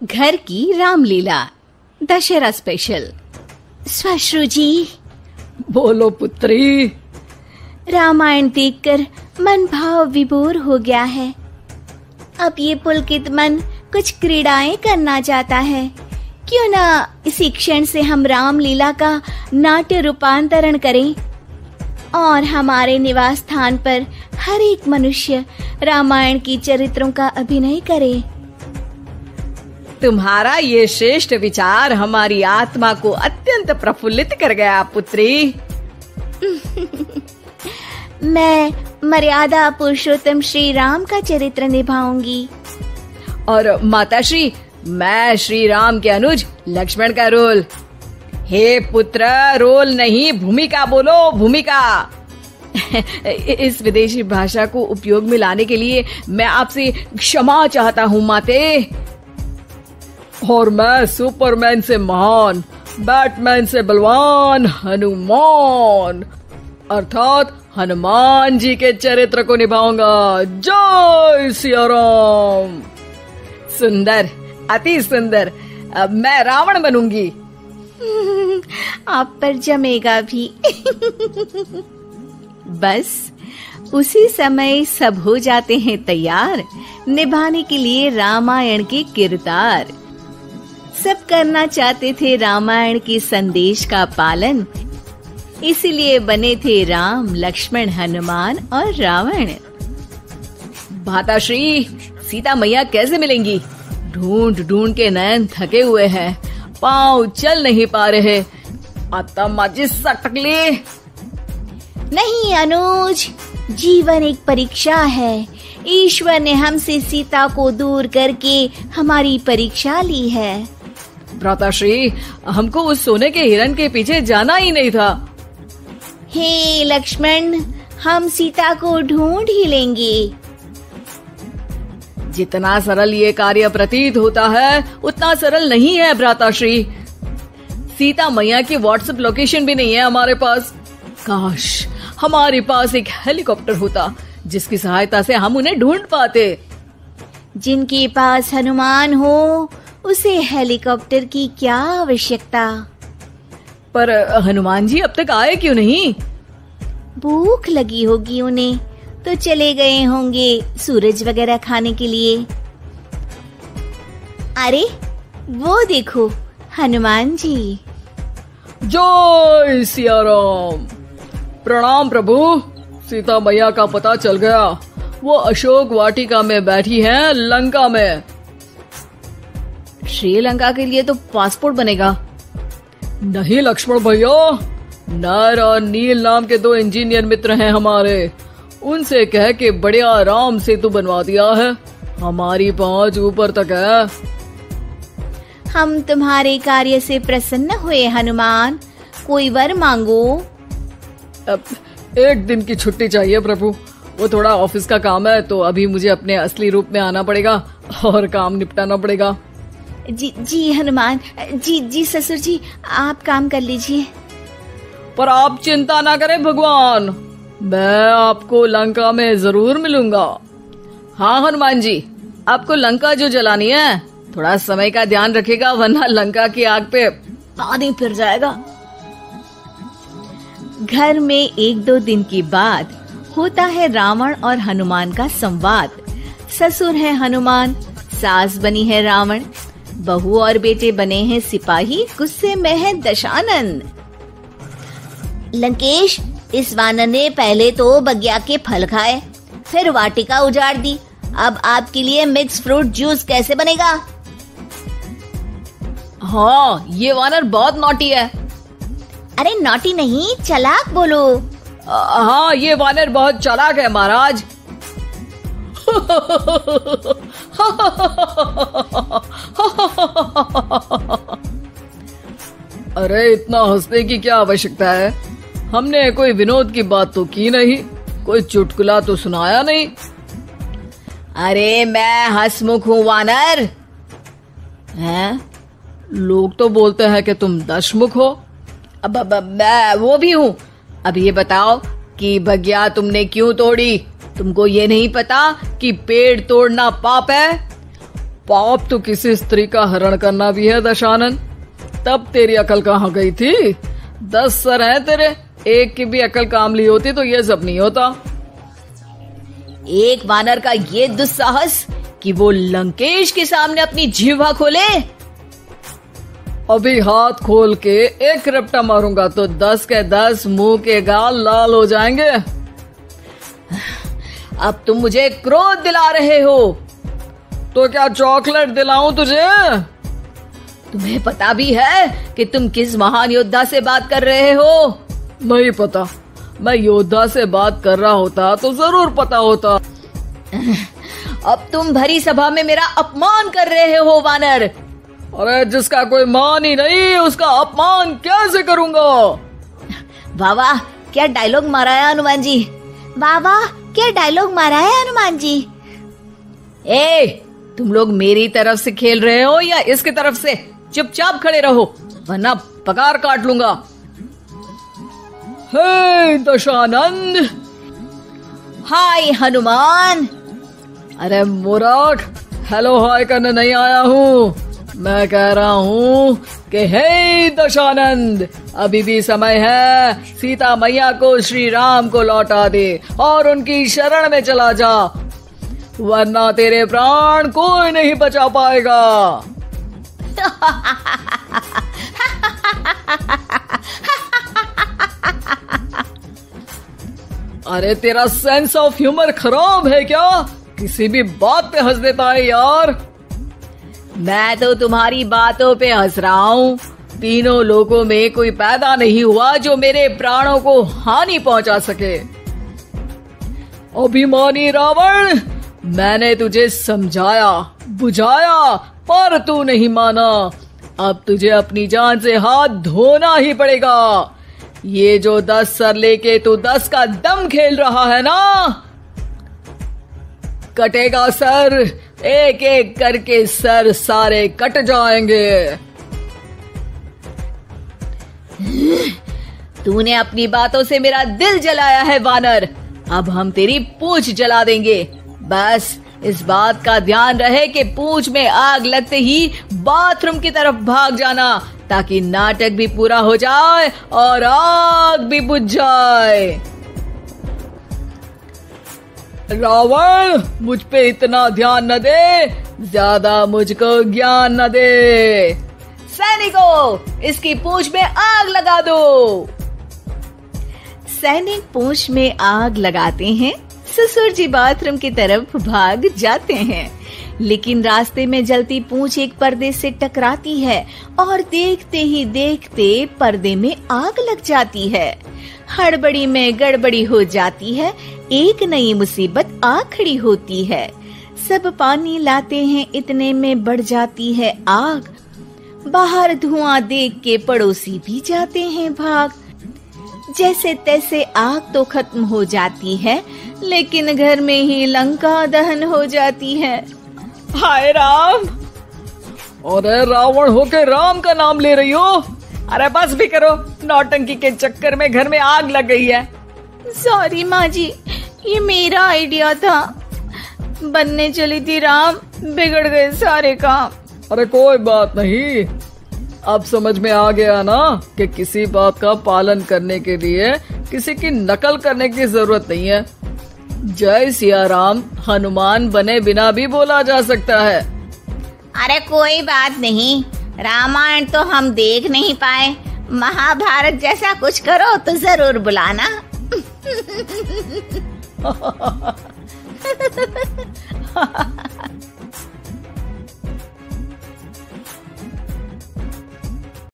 घर की रामलीला दशहरा स्पेशल। श्वश्रु जी। बोलो पुत्री। रामायण देखकर मन भाव विभोर हो गया है। अब ये पुलकित मन कुछ क्रीड़ाएं करना चाहता है। क्यों ना इसी क्षण से हम रामलीला का नाट्य रूपांतरण करें और हमारे निवास स्थान पर हर एक मनुष्य रामायण की चरित्रों का अभिनय करे। तुम्हारा ये श्रेष्ठ विचार हमारी आत्मा को अत्यंत प्रफुल्लित कर गया पुत्री। मैं मर्यादा पुरुषोत्तम श्री राम का चरित्र निभाऊंगी। और माताश्री, मैं श्री राम के अनुज लक्ष्मण का रोल। हे पुत्र, रोल नहीं भूमिका बोलो, भूमिका। इस विदेशी भाषा को उपयोग में लाने के लिए मैं आपसे क्षमा चाहता हूँ माते। और मैं सुपरमैन से महान, बैटमैन से बलवान हनुमान अर्थात हनुमान जी के चरित्र को निभाऊंगा। जय सिया राम। सुंदर, अति सुंदर। अब मैं रावण बनूंगी। आप पर जमेगा भी। बस उसी समय सब हो जाते हैं तैयार निभाने के लिए रामायण के किरदार। सब करना चाहते थे रामायण के संदेश का पालन, इसलिए बने थे राम, लक्ष्मण, हनुमान और रावण। माताश्री, सीता मैया कैसे मिलेंगी? ढूंढ ढूंढ के नयन थके हुए हैं, पाँव चल नहीं पा रहे। आता माची सटकली। नहीं अनुज, जीवन एक परीक्षा है। ईश्वर ने हमसे सीता को दूर करके हमारी परीक्षा ली है। भ्राताश्री, हमको उस सोने के हिरण के पीछे जाना ही नहीं था। हे लक्ष्मण, हम सीता को ढूंढ ही लेंगे। जितना सरल ये कार्य प्रतीत होता है उतना सरल नहीं है भ्राताश्री। सीता मैया की व्हाट्सएप लोकेशन भी नहीं है हमारे पास। काश हमारे पास एक हेलीकॉप्टर होता जिसकी सहायता से हम उन्हें ढूंढ पाते। जिनके पास हनुमान हो उसे हेलीकॉप्टर की क्या आवश्यकता। पर हनुमान जी अब तक आए क्यों नहीं? भूख लगी होगी उन्हें, तो चले गए होंगे सूरज वगैरह खाने के लिए। अरे वो देखो हनुमान जी। जय सिया राम। प्रणाम प्रभु। सीता मैया का पता चल गया, वो अशोक वाटिका में बैठी हैं लंका में। श्रीलंका के लिए तो पासपोर्ट बनेगा। नहीं लक्ष्मण भैया, नर और नील नाम के 2 इंजीनियर मित्र हैं हमारे। उनसे कह के बढ़िया राम सेतु बनवा दिया है। हमारी पहुंच ऊपर तक है। हम तुम्हारे कार्य से प्रसन्न हुए हनुमान, कोई वर मांगो। अब 1 दिन की छुट्टी चाहिए प्रभु। वो थोड़ा ऑफिस का काम है, तो अभी मुझे अपने असली रूप में आना पड़ेगा और काम निपटाना पड़ेगा। जी हनुमान जी ससुर जी, आप काम कर लीजिए। पर आप चिंता ना करें भगवान, मैं आपको लंका में जरूर मिलूंगा। हाँ हनुमान जी, आपको लंका जो जलानी है थोड़ा समय का ध्यान रखेगा, वरना लंका की आग पे पानी फिर जाएगा। घर में 1-2 दिन की बात होता है रावण और हनुमान का संवाद। ससुर है हनुमान, सास बनी है रावण, बहू और बेटे बने हैं सिपाही, गुस्से में है दशानन। लंकेश, इस वानर ने पहले तो बगिया के फल खाए, फिर वाटिका उजाड़ दी। अब आपके लिए मिक्स फ्रूट जूस कैसे बनेगा? हाँ, ये वानर बहुत नॉटी है। अरे नॉटी नहीं, चालाक बोलो। हाँ, ये वानर बहुत चालाक है महाराज। अरे इतना हंसने की क्या आवश्यकता है? हमने कोई विनोद की बात तो की नहीं, कोई चुटकुला तो सुनाया नहीं। अरे मैं हंसमुख हूँ वानर। हैं? लोग तो बोलते हैं कि तुम दशमुख हो। अब मैं वो भी हूँ। अब ये बताओ कि बगिया तुमने क्यों तोड़ी? तुमको ये नहीं पता कि पेड़ तोड़ना पाप है? पाप तो किसी स्त्री का हरण करना भी है दशानन। तब तेरी अकल कहाँ गई थी? 10 सर हैं तेरे, एक की भी अकल काम ली होती तो ये सब नहीं होता। एक वानर का ये दुस्साहस कि वो लंकेश के सामने अपनी जिह्वा खोले। अभी हाथ खोल के एक रपटा मारूंगा तो 10 के 10 मुंह के गाल लाल हो जाएंगे। अब तुम मुझे क्रोध दिला रहे हो। तो क्या चॉकलेट दिलाऊं तुझे? तुम्हें पता भी है कि तुम किस महान योद्धा से बात कर रहे हो? नहीं पता। मैं योद्धा से बात कर रहा होता तो जरूर पता होता। अब तुम भरी सभा में मेरा अपमान कर रहे हो वानर। अरे जिसका कोई मान ही नहीं उसका अपमान कैसे करूंगा? वाह वाह, क्या डायलॉग मारा है हनुमान जी। वाह वाह, क्या डायलॉग मारा है हनुमान जी। तुम लोग मेरी तरफ से खेल रहे हो या इसकी तरफ से? चुपचाप खड़े रहो वरना पगार काट लूंगा। हे दशानंद। हाय हनुमान। अरे मूर्ख, हेलो हाय करने नहीं आया हूँ। मैं कह रहा हूँ कि हे दशानंद, अभी भी समय है। सीता मैया को श्री राम को लौटा दे और उनकी शरण में चला जा, वरना तेरे प्राण कोई नहीं बचा पाएगा। अरे तेरा सेंस ऑफ ह्यूमर खराब है क्या? किसी भी बात पे हंस देता है यार। मैं तो तुम्हारी बातों पे हंस रहा हूँ। तीनों लोगों में कोई पैदा नहीं हुआ जो मेरे प्राणों को हानि पहुंचा सके। अभिमानी रावण, मैंने तुझे समझाया बुझाया पर तू नहीं माना। अब तुझे अपनी जान से हाथ धोना ही पड़ेगा। ये जो 10 सर लेके तू 10 का दम खेल रहा है ना, कटेगा सर। एक एक करके सर सारे कट जाएंगे। तूने अपनी बातों से मेरा दिल जलाया है वानर। अब हम तेरी पूंछ जला देंगे। बस इस बात का ध्यान रहे कि पूंछ में आग लगते ही बाथरूम की तरफ भाग जाना, ताकि नाटक भी पूरा हो जाए और आग भी बुझ जाए। रावण, मुझ पे इतना ध्यान न दे, ज्यादा मुझको ज्ञान न दे। सैनिकों, इसकी पूंछ में आग लगा दो। सैनिक पूंछ में आग लगाते हैं। ससुर जी बाथरूम की तरफ भाग जाते हैं, लेकिन रास्ते में जलती पूंछ एक पर्दे से टकराती है और देखते ही देखते पर्दे में आग लग जाती है। हड़बड़ी में गड़बड़ी हो जाती है। एक नई मुसीबत आ खड़ी होती है। सब पानी लाते हैं, इतने में बढ़ जाती है आग। बाहर धुआं देख के पड़ोसी भी जाते हैं भाग। जैसे तैसे आग तो खत्म हो जाती है, लेकिन घर में ही लंका दहन हो जाती है। हाय राम। अरे रावण होके राम का नाम ले रही हो? अरे बस भी करो, नौटंकी के चक्कर में घर में आग लग गई है। सॉरी माँ जी, ये मेरा आइडिया था। बनने चली थी राम, बिगड़ गए सारे काम। अरे कोई बात नहीं, अब समझ में आ गया ना कि किसी बात का पालन करने के लिए किसी की नकल करने की जरूरत नहीं है। जय सिया राम हनुमान बने बिना भी बोला जा सकता है। अरे कोई बात नहीं, रामायण तो हम देख नहीं पाए। महाभारत जैसा कुछ करो तो जरूर बुलाना।